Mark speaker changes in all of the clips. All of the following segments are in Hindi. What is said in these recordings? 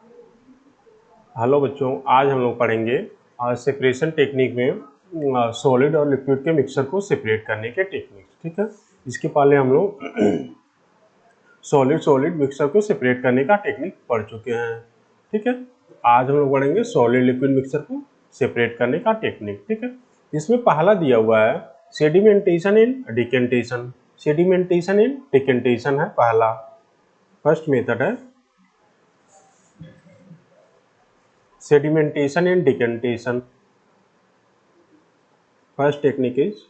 Speaker 1: हेलो बच्चों, आज हम लोग पढ़ेंगे सेपरेशन टेक्निक में सॉलिड और लिक्विड के मिक्सर को सेपरेट करने के टेक्निक। ठीक है, इसके पहले हम लोग सॉलिड मिक्सर को सेपरेट करने का टेक्निक पढ़ चुके हैं। ठीक है, आज हम लोग पढ़ेंगे सॉलिड लिक्विड मिक्सर को सेपरेट करने का टेक्निक। ठीक है, इसमें पहला दिया हुआ है sedimentation and decantation. Sedimentation and decantation है पहला, फर्स्ट मेथड है sedimentation and decantation. First technique is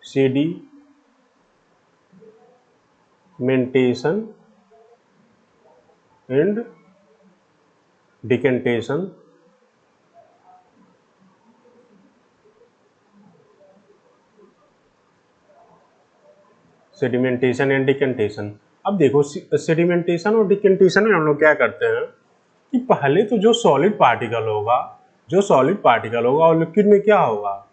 Speaker 1: sedimentation and decantation. Sedimentation and decantation. अब देखो, सेडिमेंटेशन और डिकेंटेशन में हम लोग क्या करते हैं कि पहले तो जो सॉलिड पार्टिकल होगा और लिक्विड में क्या होगा,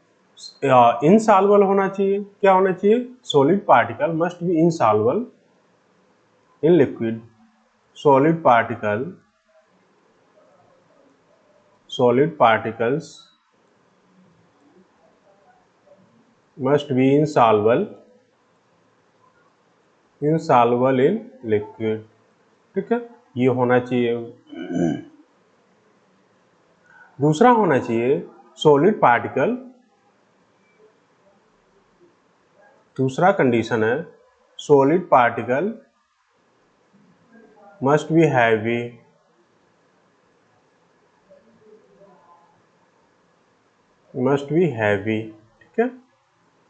Speaker 1: इनसॉल्युबल होना चाहिए। क्या होना चाहिए? Solid particle must be insoluble in liquid. Solid particles must be insoluble in liquid। ठीक है, ये होना चाहिए। दूसरा होना चाहिए सॉलिड पार्टिकल, दूसरा कंडीशन है solid particle must be heavy. ठीक है,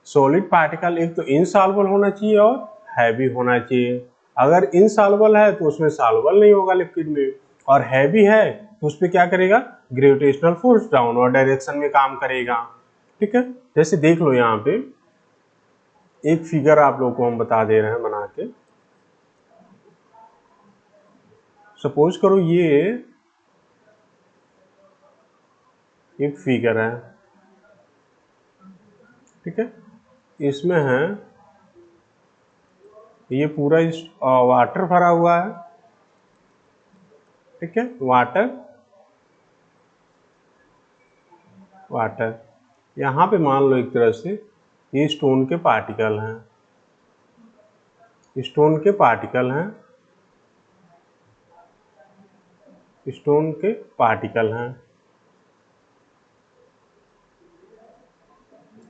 Speaker 1: सॉलिड पार्टिकल एक तो इनसॉल्युबल होना चाहिए और हैवी होना चाहिए। अगर इनसॉल्युबल है तो उसमें सॉल्युबल नहीं होगा लिक्विड में, और हैवी है तो उस पर क्या करेगा, ग्रेविटेशनल फोर्स डाउनवर्ड डायरेक्शन में काम करेगा। ठीक है, जैसे देख लो यहाँ पे एक फिगर आप लोग को हम बता दे रहे हैं बना के। सपोज करो ये एक फिगर है। ठीक है, इसमें है ये पूरा इस वाटर भरा हुआ है। ठीक है, वाटर यहाँ पे मान लो एक तरह से ये स्टोन के पार्टिकल हैं,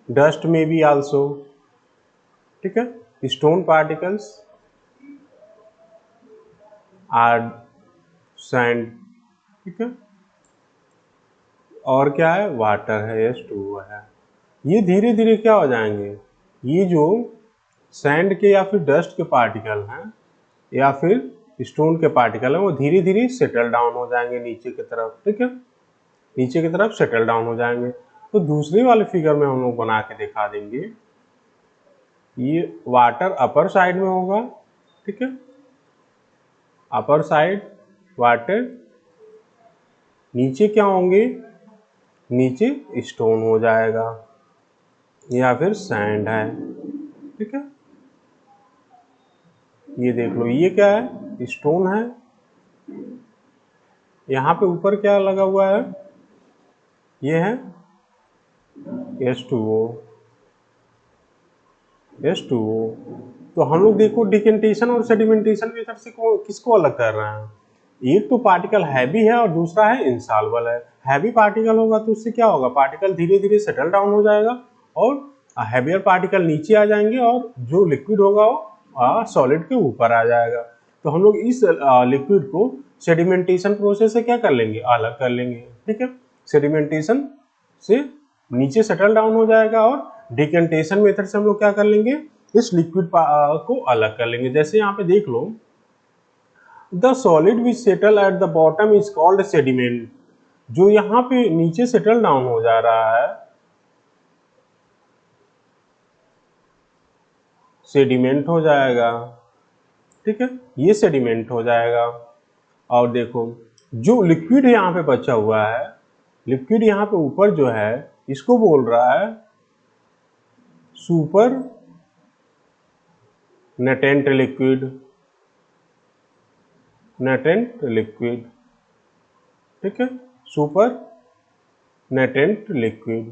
Speaker 1: डस्ट में भी आल्सो। ठीक है, स्टोन पार्टिकल्स आर सैंड। ठीक है, और क्या है, वाटर है, H2O है। ये धीरे धीरे क्या हो जाएंगे, ये जो सैंड के या फिर डस्ट के पार्टिकल हैं या फिर स्टोन के पार्टिकल हैं, वो धीरे धीरे सेटल डाउन हो जाएंगे नीचे की तरफ। ठीक है, नीचे की तरफ सेटल डाउन हो जाएंगे। तो दूसरे वाले फिगर में हम लोग बना के दिखा देंगे, ये वाटर अपर साइड में होगा। ठीक है, अपर साइड वाटर, नीचे क्या होंगे, नीचे स्टोन हो जाएगा या फिर सैंड है। ठीक है, ये देख लो, ये क्या है, स्टोन है। यहाँ पे ऊपर क्या लगा हुआ है, ये है H2O। तो हम लोग देखो डिकेंटेशन और सेडिमेंटेशन मेथड से किसको अलग कर रहे हैं। एक तो पार्टिकल हैवी है और दूसरा है इनसॉल्युबल है। हैवी पार्टिकल होगा तो उससे क्या होगा, पार्टिकल धीरे धीरे सेटल डाउन हो जाएगा और हैवियर पार्टिकल नीचे आ जाएंगे और जो लिक्विड होगा वो सॉलिड के ऊपर आ जाएगा। तो हम लोग इस लिक्विड को सेडिमेंटेशन प्रोसेस से क्या कर लेंगे, अलग कर लेंगे। ठीक है, सेडिमेंटेशन से नीचे सेटल डाउन हो जाएगा और डिकेंटेशन मेथड से हम लोग क्या कर लेंगे, इस लिक्विड को अलग कर लेंगे। जैसे यहाँ पे देख लो, the solid which settle at the bottom is called sediment. जो यहाँ पे नीचे सेटल डाउन हो जा रहा है सेडिमेंट हो जाएगा। ठीक है, ये सेडिमेंट हो जाएगा। और देखो जो लिक्विड यहाँ पे बचा हुआ है, लिक्विड यहाँ पे ऊपर जो है इसको बोल रहा है सुपर नेटेंट लिक्विड। नेटेंट लिक्विड, ठीक है, सुपर नेटेंट लिक्विड,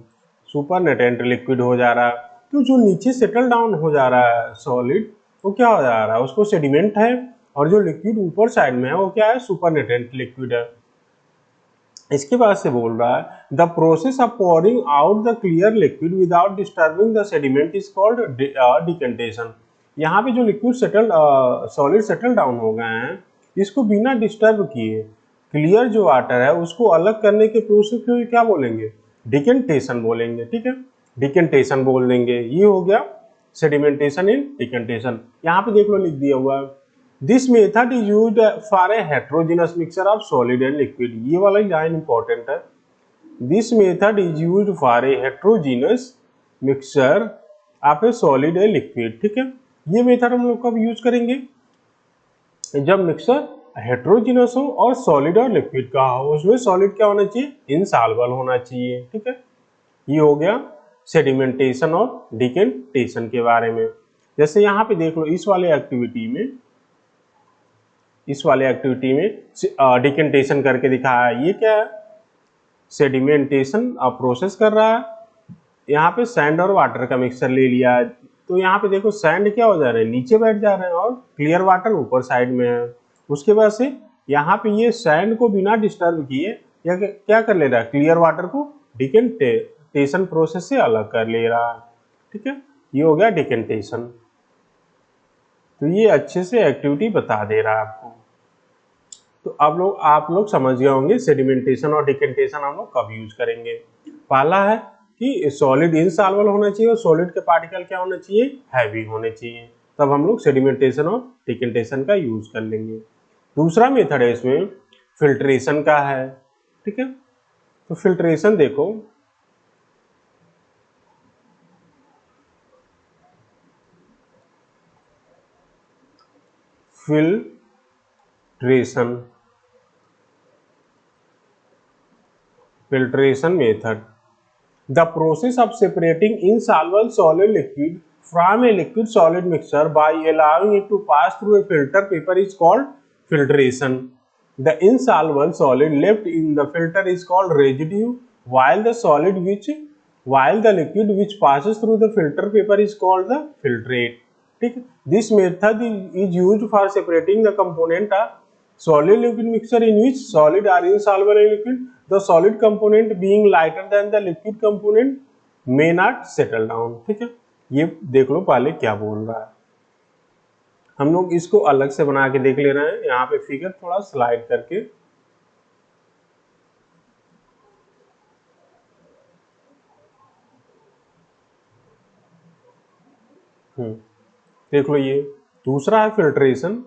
Speaker 1: सुपर नेटेंट लिक्विड हो जा रहा है। तो जो नीचे सेटल डाउन हो जा रहा है सॉलिड, वो क्या हो जा रहा है, उसको सेडिमेंट है, और जो लिक्विड ऊपर साइड में है वो क्या है, सुपर नेटेंट लिक्विड है। इसके बाद से बोल रहा है the process of pouring out the clear liquid without disturbing the sediment is called decantation. यहाँ पे जो liquid settle solid settle down हो गए हैं, इसको बिना डिस्टर्ब किए क्लियर जो वाटर है उसको अलग करने के प्रोसेस को क्या बोलेंगे, डिकेंटेशन बोलेंगे, ठीक है, डिकेंटेशन बोल देंगे। ये हो गया सेडिमेंटेशन इन डिकेंटेशन। यहाँ पे देख लो लिख दिया हुआ है, this method is used for a heterogeneous mixture of solid and liquid. ये वाला लाइन इंपॉर्टेंट है, this method is used for a heterogeneous mixture of A solid and liquid, ठीक है। ये मेथड हम लोग कब यूज करेंगे, जब मिक्सचर हेट्रोजीनस हो और सॉलिड और लिक्विड का हो, उसमें सॉलिड क्या होना चाहिए, इनसॉल्युबल होना चाहिए, ठीक है। ये हो गया सेडिमेंटेशन और डिकेंटेशन के बारे में। जैसे यहाँ पे देख लो इस वाले एक्टिविटी में डिकेंटेशन करके दिखाया है। ये क्या है, सेडिमेंटेशन प्रोसेस कर रहा है। यहाँ पे सैंड और वाटर का मिक्सचर ले लिया है, तो यहाँ पे देखो सैंड क्या हो जा रहे हैं, नीचे बैठ जा रहे हैं, और क्लियर वाटर ऊपर साइड में है। उसके बाद से यहाँ पे ये सैंड को बिना डिस्टर्ब किए या क्या कर ले रहा है, क्लियर वाटर को डिकेंटेशन प्रोसेस से अलग कर ले रहा है, ठीक है। ये हो गया डिकेंटेशन। तो ये अच्छे से एक्टिविटी बता दे रहा है आपको। तो अब आप लोग समझ गए होंगे सेडिमेंटेशन और डिकेंटेशन हम लोग कब यूज करेंगे। पहला है कि सॉलिड इनसॉल्युबल होना चाहिए और सॉलिड के पार्टिकल क्या होना चाहिए, हैवी होने चाहिए, तब हम लोग सेडिमेंटेशन और डिकेंटेशन का यूज कर लेंगे। दूसरा मेथड है इसमें फिल्ट्रेशन का है, ठीक है। तो फिल्ट्रेशन देखो, filtration method, the process of separating insoluble solid liquid from a liquid solid mixture by allowing it to pass through a filter paper is called filtration. The insoluble solid left in the filter is called residue, while the liquid which passes through the filter paper is called the filtrate. ठीक है, this method is used for separating the component of solid liquid mixture in which solid are insoluble in liquid, the solid component being lighter than the liquid component may not settle down, ठीक है। ये देख लो पहले क्या बोल रहा है, हम लोग इसको अलग से बना के देख ले रहे हैं। यहाँ पे फिगर थोड़ा स्लाइड करके देख लो। ये दूसरा है फिल्ट्रेशन,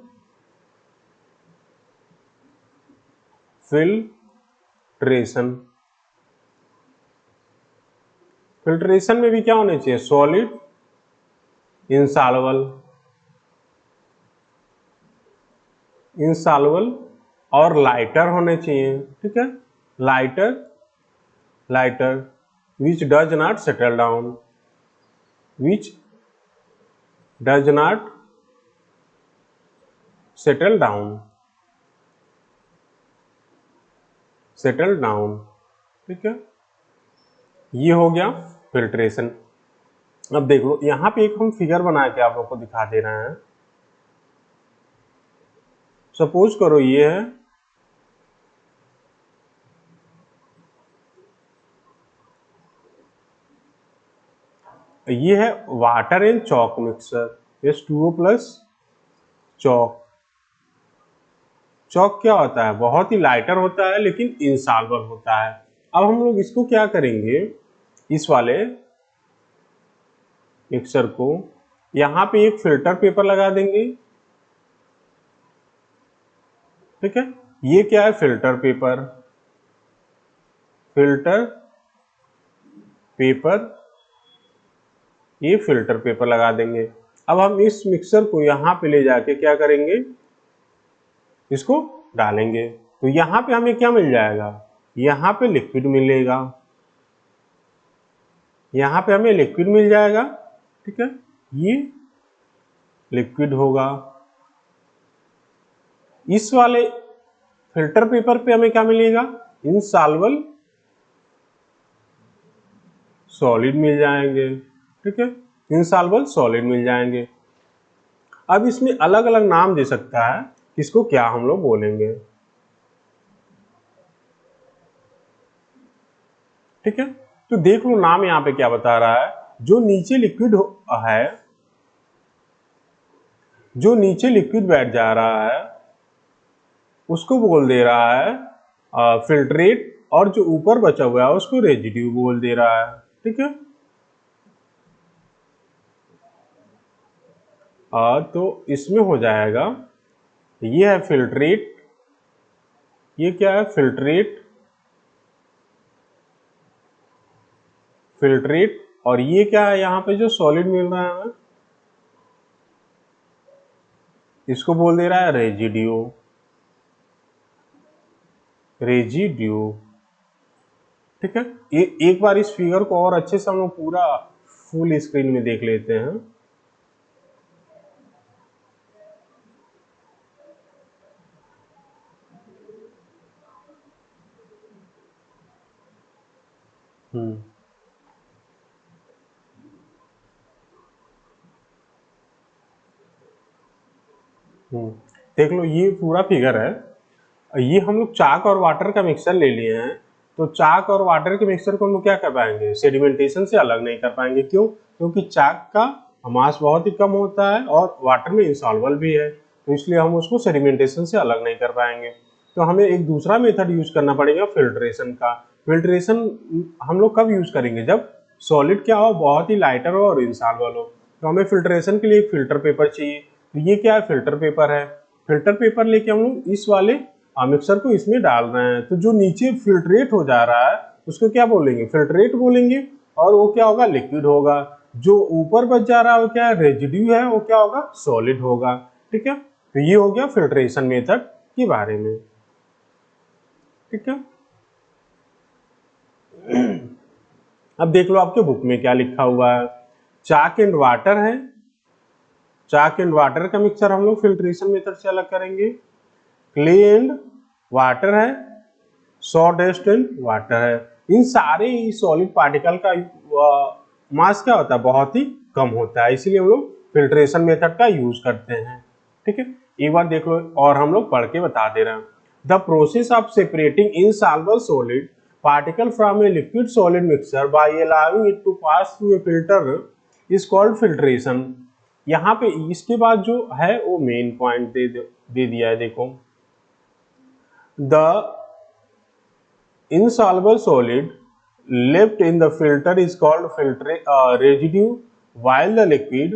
Speaker 1: फिल्ट्रेशन में भी क्या होने चाहिए, सॉलिड इंसॉल्युबल और लाइटर होने चाहिए, ठीक है। Lighter which does not settle down, which does not settle down, ठीक है। ये हो गया फिल्ट्रेशन। अब देख लो यहाँ पे एक हम फिगर बना के आप लोग को दिखा दे रहे हैं। सपोज करो ये है water and chalk mixture, H2O plus chalk. Chalk क्या होता है, बहुत ही लाइटर होता है लेकिन इंसॉल्युबल होता है। अब हम लोग इसको क्या करेंगे, इस वाले मिक्सचर को यहाँ पे एक फिल्टर पेपर लगा देंगे, ठीक है। ये क्या है, फिल्टर पेपर, ये फिल्टर पेपर लगा देंगे। अब हम इस मिक्सचर को यहाँ पे ले जाके क्या करेंगे, इसको डालेंगे, तो यहाँ पे हमें क्या मिल जाएगा, यहाँ पे लिक्विड मिलेगा, यहाँ पे हमें लिक्विड मिल जाएगा, ठीक है। ये लिक्विड होगा, इस वाले फिल्टर पेपर पे हमें क्या मिलेगा, इनसॉल्युबल सॉलिड मिल जाएंगे, ठीक है, इनसॉल्युबल सॉलिड मिल जाएंगे। अब इसमें अलग अलग नाम दे सकता है, किसको क्या हम लोग बोलेंगे, ठीक है। तो देख लो नाम यहाँ पे क्या बता रहा है, जो नीचे लिक्विड है, जो नीचे लिक्विड बैठ जा रहा है उसको बोल दे रहा है फिल्ट्रेट, और जो ऊपर बचा हुआ है उसको रेजिड्यू बोल दे रहा है, ठीक है। तो इसमें हो जाएगा, ये है फिल्ट्रेट, ये क्या है फिल्ट्रेट, फिल्ट्रेट, और ये क्या है यहाँ पे जो सॉलिड मिल रहा है हमें, इसको बोल दे रहा है रेजिड्यू, रेजिड्यू, ठीक है। ये एक बार इस फिगर को और अच्छे से हम लोग पूरा फुल स्क्रीन में देख लेते हैं। हम्म हम्म देख लो ये पूरा फिगर है, ये हम लोग चाक और वाटर का मिक्सचर ले लिए हैं। तो चाक और वाटर के मिक्सचर को हम लोग क्या कर पाएंगे, सेडिमेंटेशन से अलग नहीं कर पाएंगे। क्यों? क्योंकि चाक का मास बहुत ही कम होता है और वाटर में इंसॉल्युबल भी है, तो इसलिए हम उसको सेडिमेंटेशन से अलग नहीं कर पाएंगे। तो हमें एक दूसरा मेथड यूज करना पड़ेगा फिल्ट्रेशन का। फिल्ट्रेशन हम लोग कब यूज करेंगे, जब सॉलिड क्या हो, बहुत ही लाइटर हो और इंसॉल्युबल हो। तो हमें फिल्ट्रेशन के लिए एक फिल्टर पेपर चाहिए। तो ये क्या है, फिल्टर पेपर है। फिल्टर पेपर लेके हम लोग इस वाले मिक्सर को इसमें डाल रहे हैं। तो जो नीचे फिल्ट्रेट हो जा रहा है उसको क्या बोलेंगे, फिल्ट्रेट बोलेंगे, और वो क्या होगा, लिक्विड होगा। जो ऊपर बच जा रहा है वो क्या है, रेजिड्यू है, वो क्या होगा, सॉलिड होगा, ठीक है। तो ये हो गया फिल्ट्रेशन मेथड के बारे में, ठीक है। अब देख लो आपके बुक में क्या लिखा हुआ है, चाक एंड वाटर है। चाक एंड वाटर का मिक्सचर हम लोग फिल्ट्रेशन मेथड से अलग करेंगे। क्ले एंड वाटर है, सॉडेस्ट एंड वाटर है। इन सारे सॉलिड पार्टिकल का मास क्या होता है, बहुत ही कम होता है, इसीलिए हम लोग फिल्ट्रेशन मेथड का यूज करते हैं, ठीक है। एक बार देख लो और हम लोग पढ़ के बता दे रहे हैं। The process of separating insoluble solid particle from a liquid solid mixture by allowing it to pass through a filter is called filtration. यहाँ पे इसके बाद जो है वो मेन पॉइंट दे दिया है, देखो। The insoluble solid left in the filter is called residue, while the liquid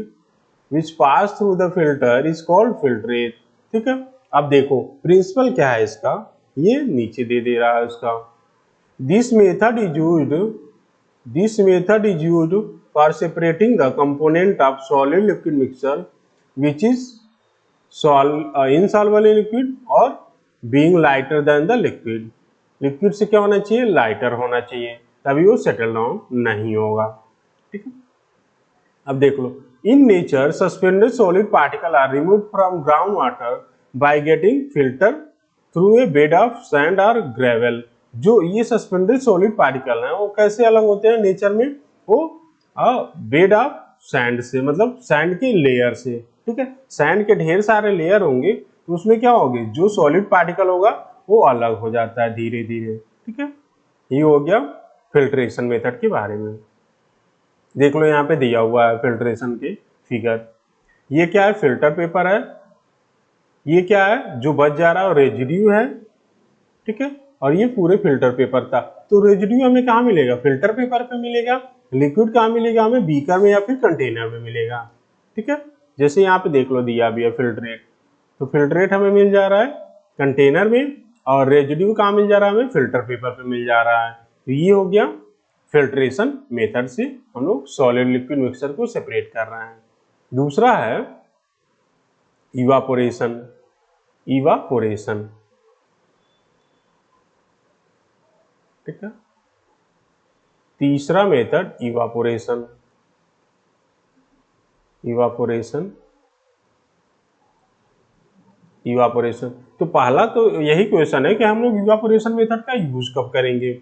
Speaker 1: which pass through the filter is called filtrate, ठीक है। अब देखो प्रिंसिपल क्या है इसका, ये नीचे दे रहा है उसका। This method is used for separating the component of solid liquid mixture which is insoluble in liquid और being lighter than the liquid। Liquid से क्या होना चाहिए, लाइटर होना चाहिए, तभी वो सेटल डाउन नहीं होगा, ठीक है। अब देख लो, in nature suspended solid particle are removed from ground water by getting filter through a bed of sand और ग्रेवल। जो ये सस्पेंडेड सॉलिड पार्टिकल हैं वो कैसे अलग होते हैं नेचर में, वो बेड ऑफ सैंड से, मतलब सैंड के लेयर से, ठीक है। सैंड के ढेर सारे लेयर होंगे तो उसमें क्या होगी, जो सॉलिड पार्टिकल होगा वो अलग हो जाता है धीरे धीरे, ठीक है। ये हो गया फिल्ट्रेशन मेथड के बारे में। देख लो यहाँ पे दिया हुआ है फिल्ट्रेशन के फिगर। ये क्या है, फिल्टर पेपर है। ये क्या है, जो बच जा रहा है रेजिड्यू है, ठीक है। और ये पूरे फिल्टर पेपर था। तो रेजिड्यू हमें कहाँ मिलेगा, फिल्टर पेपर पे मिलेगा। लिक्विड कहाँ मिलेगा, हमें बीकर में या फिर कंटेनर में मिलेगा, ठीक है। जैसे यहाँ पे देख लो दिया भी है फिल्ट्रेट, तो फिल्ट्रेट हमें मिल जा रहा है कंटेनर में, और रेजिड्यू कहाँ मिल जा रहा है, हमें फिल्टर पेपर पे मिल जा रहा है। तो ये हो गया फिल्ट्रेशन मेथड से हम लोग सॉलिड लिक्विड मिक्सचर को सेपरेट कर रहे हैं। दूसरा है इवापोरेशन। इवापोरेशन, ठीक है। तीसरा मेथड इवापोरेशन। Evaporation evaporation. तो पहला तो यही क्वेश्चन है कि हम लोग इवापोरेशन मेथड का यूज कब करेंगे।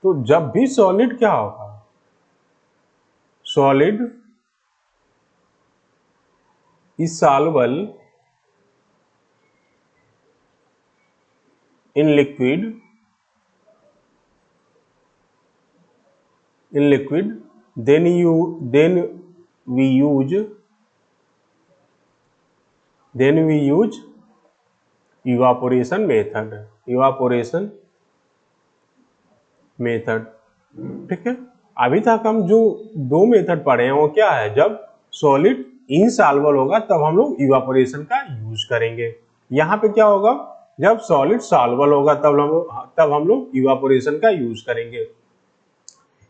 Speaker 1: तो जब भी सॉलिड क्या होगा, solid is soluble in liquid, then we use evaporation method. ठीक है, अभी तक हम जो दो मेथड पढ़े हैं वो क्या है, जब सॉलिड इनसॉल्युबल होगा तब हम लोग इवापोरेशन का यूज करेंगे। यहाँ पे क्या होगा, जब सॉलिड सॉल्युबल होगा तब हम लोग इवापोरेशन का यूज करेंगे।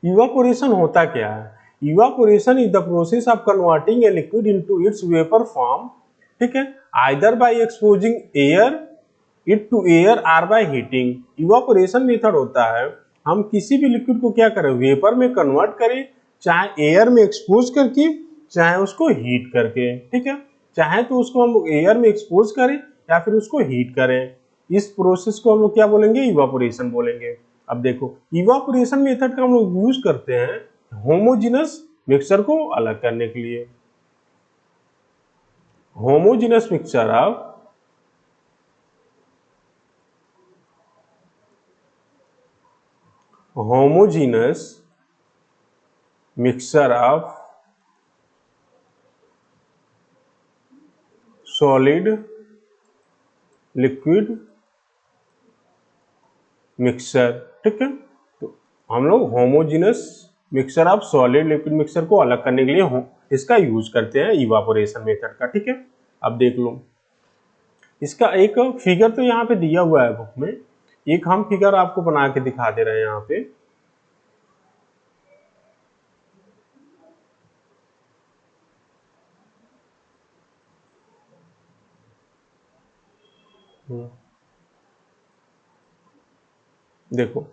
Speaker 1: इवापोरेशन होता क्या है, evaporation is the process of converting a liquid into its vapour form. ठीक है, either by exposing air it to air or by heating. Evaporation method होता है हम किसी भी लिक्विड को क्या करें, वेपर में कन्वर्ट करें, चाहे एयर में एक्सपोज करके चाहे उसको हीट करके। ठीक है, चाहे तो उसको हम एयर में एक्सपोज करें या फिर उसको हीट करें, इस प्रोसेस को हम लोग क्या बोलेंगे, इवापोरेशन बोलेंगे। अब देखो इवापोरेशन मेथड का हम लोग यूज करते हैं होमोजेनस मिक्सचर को अलग करने के लिए। Homogeneous mixture of solid liquid mixture. ठीक है, तो हम लोग homogeneous mixture of solid liquid mixture को अलग करने के लिए इसका यूज करते हैं इवापोरेशन मेथड का। ठीक है, अब देख लो इसका एक फिगर तो यहाँ पे दिया हुआ है बुक में, एक हम फिगर आपको बना के दिखा दे रहे हैं यहाँ पे। देखो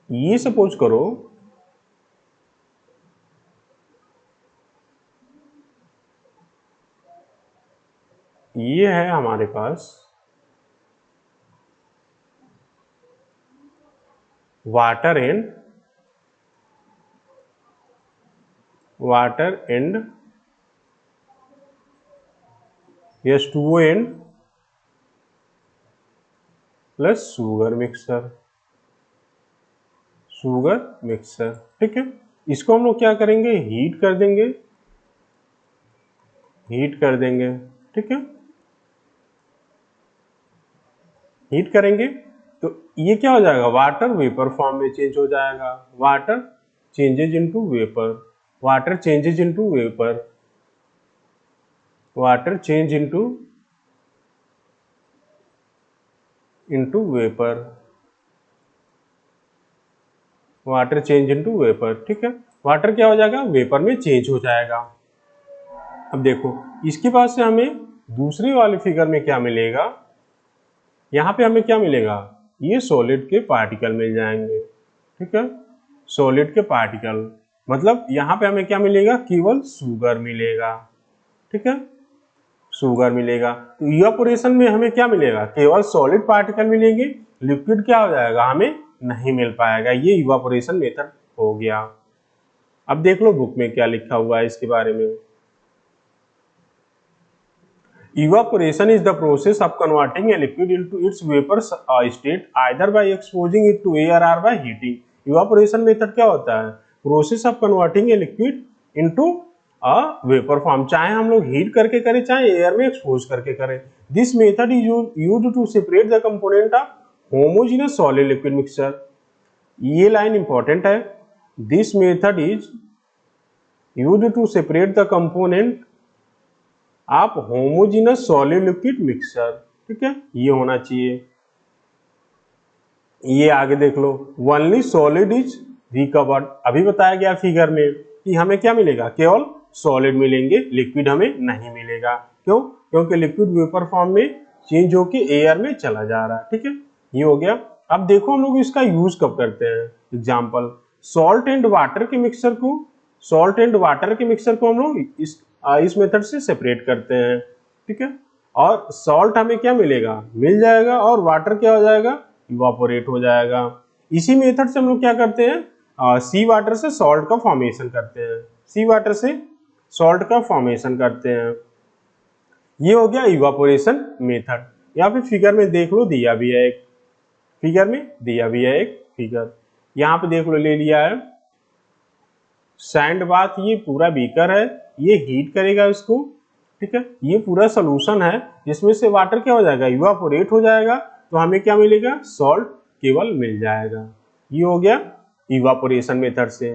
Speaker 1: ये सपोज करो ये है हमारे पास water and H2O and plus sugar mixer. ठीक है, इसको हम लोग क्या करेंगे, हीट कर देंगे। ठीक है, हीट करेंगे तो ये क्या हो जाएगा, वाटर वेपर फॉर्म में चेंज हो जाएगा। Water changes into vapour, water change into vapour. ठीक है, वाटर क्या हो जाएगा, वेपर में चेंज हो जाएगा। अब देखो इसके बाद से हमें दूसरी वाली फिगर में क्या मिलेगा, यहाँ पे हमें क्या मिलेगा, ये सॉलिड के पार्टिकल मिल जाएंगे। ठीक है, सॉलिड के पार्टिकल मतलब यहाँ पे हमें क्या मिलेगा, केवल शुगर मिलेगा। ठीक है, शुगर मिलेगा। तो इवापोरेशन में हमें क्या मिलेगा, केवल सॉलिड पार्टिकल मिलेंगे, लिक्विड क्या हो जाएगा हमें नहीं मिल पाएगा। ये इवापोरेशन मेथड हो गया। अब देख लो बुक में क्या लिखा हुआ है इसके बारे में। Evaporation is the process of converting a liquid into its vapor state either by exposing it to air or by heating. Evaporation method क्या होता है, process of converting a liquid into a vapor form, चाहे हम लोग हीट करके करें चाहे एयर में एक्सपोज करके करें। This method is used to separate the component of homogeneous solid liquid mixture. ये लाइन इंपॉर्टेंट है, This method is used to separate the component आप होमोजेनस सॉलिड लिक्विड मिक्सचर। ठीक है, ये होना चाहिए। ये आगे देख लो, ओनली सॉलिड इज रिकवर्ड, अभी बताया गया फिगर में कि हमें क्या मिलेगा, केवल सॉलिड मिलेंगे, लिक्विड हमें नहीं मिलेगा। क्यों, क्योंकि लिक्विड वेपर फॉर्म में चेंज होके एयर में चला जा रहा है। ठीक है, ये हो गया। अब देखो हम लोग इसका यूज कब करते हैं, एग्जाम्पल सॉल्ट एंड वाटर के मिक्सचर को हम लोग इस मेथड से सेपरेट करते हैं। ठीक है, और सॉल्ट हमें क्या मिलेगा, मिल जाएगा, और वाटर क्या हो जाएगा, इवापोरेट हो जाएगा। इसी मेथड से हम लोग क्या करते हैं, सी वाटर से सॉल्ट का फॉर्मेशन करते हैं, सी वाटर से सॉल्ट का फॉर्मेशन करते हैं। ये हो गया इवापोरेशन मेथड। या फिर फिगर में देख लो, दिया भी है एक, फिगर में दिया भी है एक फिगर, यहाँ पे देख लो, ले लिया है सैंड बाथ। ये पूरा बीकर है, ये हीट करेगा इसको, ठीक है। ये पूरा सोल्यूशन है जिसमें से वाटर क्या हो जाएगा, इवापोरेट हो जाएगा, तो हमें क्या मिलेगा, सॉल्ट केवल मिल जाएगा। ये हो गया इवापोरेशन मेथड से।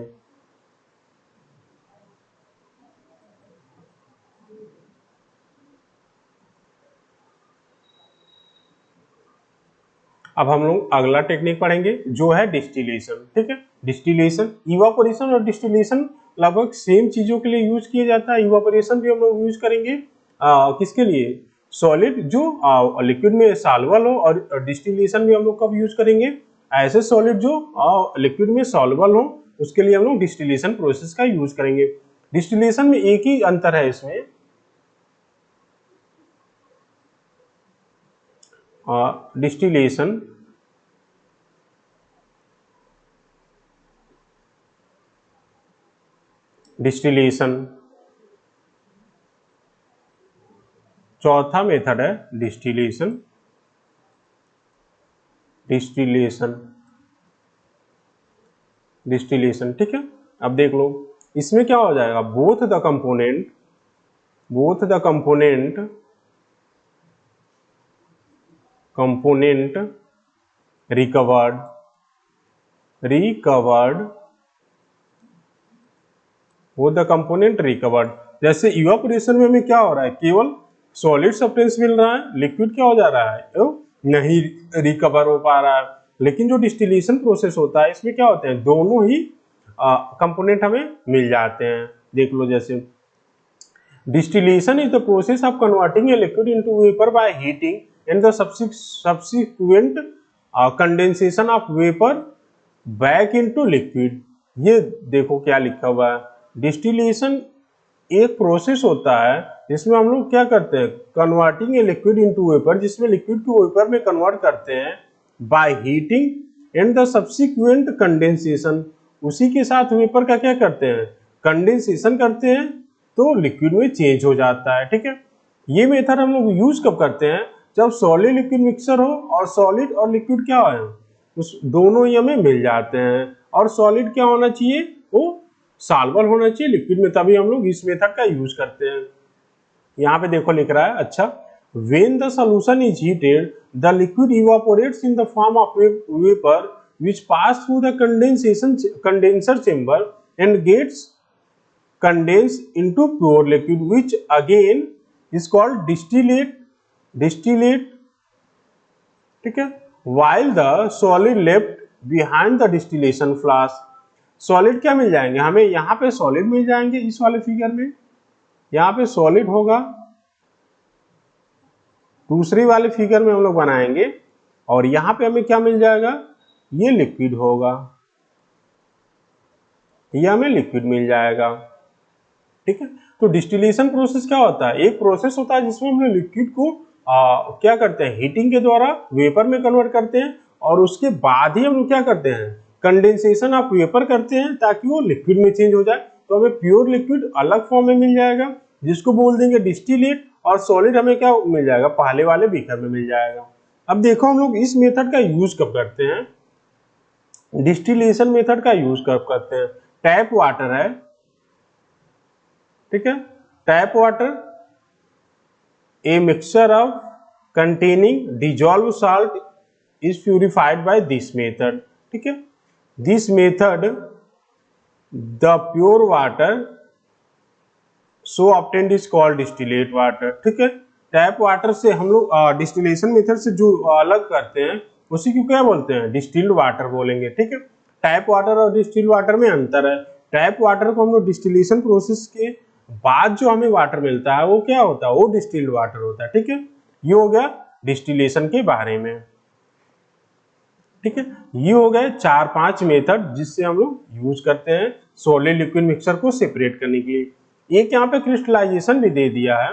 Speaker 1: अब हम लोग अगला टेक्निक पढ़ेंगे जो है डिस्टिलेशन, ठीक है। डिस्टिलेशन, इवापोरेशन और डिस्टिलेशन लगभग सेम चीजों के लिए यूज किया जाता है। इवापोरेशन भी हम लोग यूज करेंगे किसके लिए, सॉलिड जो लिक्विड में सॉल्युबल हो, और डिस्टिलेशन भी हम लोग कब यूज करेंगे, ऐसे सॉलिड जो लिक्विड में सॉल्युबल हो, उसके लिए हम लोग डिस्टिलेशन प्रोसेस का यूज करेंगे। डिस्टिलेशन में एक ही अंतर है इसमें, डिस्टिलेशन डिस्टिलेशन चौथा मेथड है डिस्टिलेशन, डिस्टिलेशन डिस्टिलेशन, ठीक है। अब देख लो इसमें क्या हो जाएगा, बोथ द कंपोनेंट रिकवर्ड वो द कंपोनेंट रिकवर्ड। जैसे इवापोरेशन में हमें क्या हो रहा है, केवल सॉलिड सब्सटेंस मिल रहा है, लिक्विड क्या हो जा रहा है, नहीं रिकवर हो पा रहा है। लेकिन जो डिस्टिलेशन प्रोसेस होता है, इसमें क्या होते हैं, दोनों ही कंपोनेंट हमें मिल जाते हैं। देख लो, जैसे distillation is the process of converting a liquid into vapour by heating and the subsequent condensation of vapour back into liquid. ये देखो क्या लिखा हुआ है, डिस्टिलेशन एक प्रोसेस होता है जिसमें हम लोग क्या करते हैं, converting a liquid into vapour, जिसमें लिक्विड को वेपर में कन्वर्ट करते हैं by heating and the subsequent condensation. उसी के साथ वेपर का क्या करते हैं, कंडेंसेशन करते हैं, तो लिक्विड में चेंज हो जाता है, ठीक है। ये मेथड हम लोग यूज कब करते हैं, जब सॉलिड लिक्विड मिक्सचर हो, और सॉलिड और लिक्विड क्या हो, उस दोनों ही हमें मिल जाते हैं। और सॉलिड क्या होना चाहिए, वो सॉल्युबल होना चाहिए लिक्विड में, तभी हम लोग इस मेथड का यूज करते हैं। यहाँ पे देखो लिख रहा है, अच्छा, when the solution is heated the liquid evaporates in the form of vapor which pass through the condenser chamber and gets condensed into pure liquid, which again is called distillate, ठीक है। while the solid left behind the distillation flask, solid क्या मिल जाएंगे हमें, यहाँ पे सॉलिड मिल जाएंगे, इस वाले फिगर में यहाँ पे सॉलिड होगा, दूसरी वाले फिगर में हम लोग बनाएंगे, और यहाँ पे हमें क्या मिल जाएगा, ये लिक्विड होगा, ये हमें लिक्विड मिल जाएगा, ठीक है। तो डिस्टिलेशन प्रोसेस क्या होता है, एक प्रोसेस होता है जिसमें हम लिक्विड को क्या करते हैं, हीटिंग के द्वारा वेपर में कन्वर्ट करते हैं, और उसके बाद ही हम लोग क्या करते हैं, कंडेंसेशन ऑफ वेपर करते हैं, ताकि वो लिक्विड में चेंज हो जाए, तो हमें प्योर लिक्विड अलग फॉर्म में मिल जाएगा, जिसको बोल देंगे डिस्टिलेट, और सॉलिड हमें क्या मिल जाएगा, पहले वाले बीकर में मिल जाएगा। अब देखो हम लोग इस मेथड का यूज कब करते हैं, डिस्टिलेशन मेथड का यूज कब करते हैं, टैप वाटर है, ठीक है, tap water a mixture of containing dissolve salt is purified by this method, ठीक है। This method the pure water so obtained is called distillate water, ठीक है। टैप वाटर से हम लोग डिस्टिलेशन मेथड से जो अलग करते हैं उसी को क्या बोलते हैं, डिस्टिल्ड वाटर बोलेंगे, ठीक है। टैप वाटर और डिस्टिल्ड वाटर में अंतर है, टैप वाटर को हम लोग डिस्टिलेशन प्रोसेस के बाद जो हमें वाटर मिलता है वो क्या होता है, वो डिस्टिल्ड वाटर होता है, ठीक है। ये हो गया डिस्टिलेशन के बारे में, ठीक है। ये हो गए 4-5 मेथड जिससे हम लोग यूज करते हैं सॉलिड लिक्विड मिक्सचर को सेपरेट करने के लिए। एक यहाँ पे क्रिस्टलाइजेशन भी दे दिया है,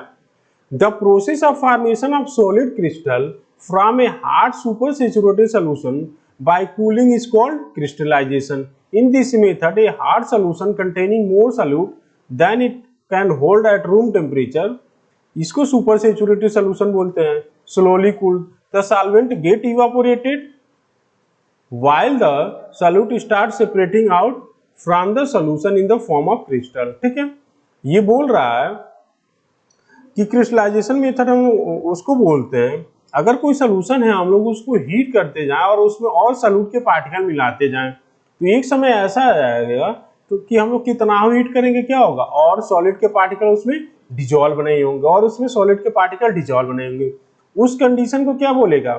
Speaker 1: The process of formation of solid crystal from a hard supersaturated solution by cooling is called crystallization. In this method, a hard solution containing more solute than it can hold at room temperature, इसको सुपर सेचुरेटेड सोल्यूशन बोलते हैं, slowly cooled, the solvent get evaporated while the solute starts separating out from the solution in the form of crystal. ठीक है, ये बोल रहा है कि क्रिस्टलाइजेशन मेथड हम उसको बोलते हैं, अगर कोई सोल्यूशन है हम लोग उसको हीट करते जाएं और उसमें और सॉल्यूट के पार्टिकल मिलाते जाएं तो एक समय ऐसा आ जाएगा तो कि हम लोग कितना हीट करेंगे क्या होगा, और सॉलिड के पार्टिकल उसमें डिजोल्व नहीं होंगे और उसमें सॉलिड के पार्टिकल डिजोल्व नहीं होंगे। उस कंडीशन को क्या बोलेगा,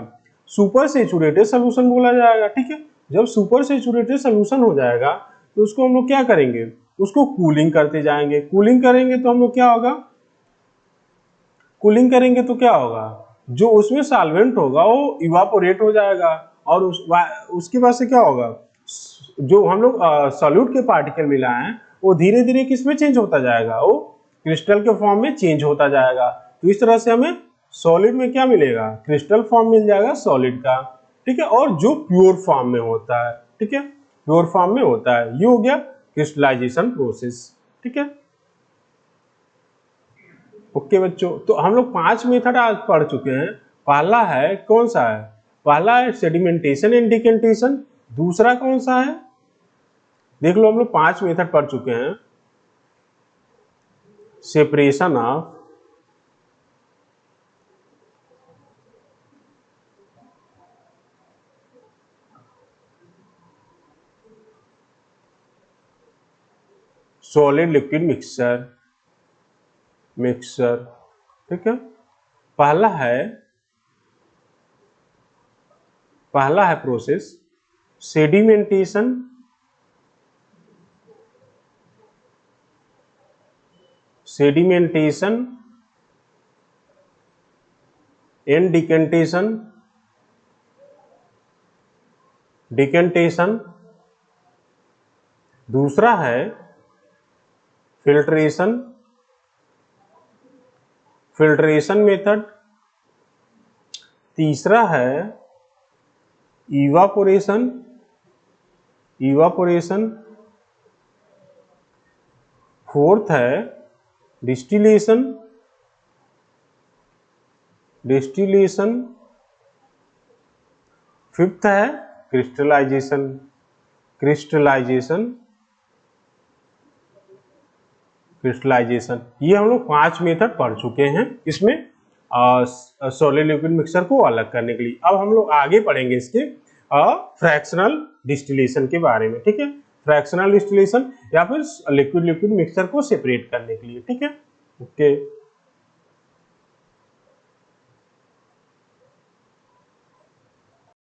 Speaker 1: सुपर सेचुरेटेड सोल्यूशन बोला जाएगा। ठीक है, जब सुपर सेचुरेटेड सोल्यूशन हो जाएगा तो उसको हम लोग क्या करेंगे, उसको कूलिंग करते जाएंगे। कूलिंग करेंगे तो हम लोग क्या होगा, कूलिंग करेंगे तो क्या होगा, जो उसमें सॉल्वेंट होगा वो इवापोरेट हो जाएगा और उसके बाद से क्या होगा, जो हम लोग सॉल्यूट के पार्टिकल मिलाए हैं वो धीरे धीरे किसमें चेंज होता जाएगा, वो क्रिस्टल के फॉर्म में चेंज होता जाएगा। तो इस तरह से हमें सॉलिड में क्या मिलेगा, क्रिस्टल फॉर्म मिल जाएगा सॉलिड का। ठीक है, और जो प्योर फॉर्म में होता है, ठीक है, प्योर फॉर्म में होता है, ये हो गया क्रिस्टलाइजेशन प्रोसेस। ठीक है, ओके बच्चों, तो हम लोग 5 मेथड आज पढ़ चुके हैं। पहला है कौन सा है, पहला है सेडिमेंटेशन एंड डिकेंटेशन। दूसरा कौन सा है, देख लो हम लोग 5 मेथड पढ़ चुके हैं। Separation of solid liquid mixture, ठीक है। पहला है प्रोसेस सेडिमेंटेशन एंड डिकेंटेशन। दूसरा है फिल्ट्रेशन मेथड। तीसरा है इवापोरेशन। फोर्थ है डिस्टिलेशन। फिफ्थ है क्रिस्टलाइजेशन। ये हम लोग 5 मेथड पढ़ चुके हैं इसमें सॉलिड लिक्विड मिक्सचर को अलग करने के लिए। अब हम लोग आगे पढ़ेंगे इसके फ्रैक्शनल डिस्टिलेशन के बारे में। ठीक है, फ्रैक्शनल डिस्टिलेशन या फिर लिक्विड मिक्सचर को सेपरेट करने के लिए। ठीक है, ओके।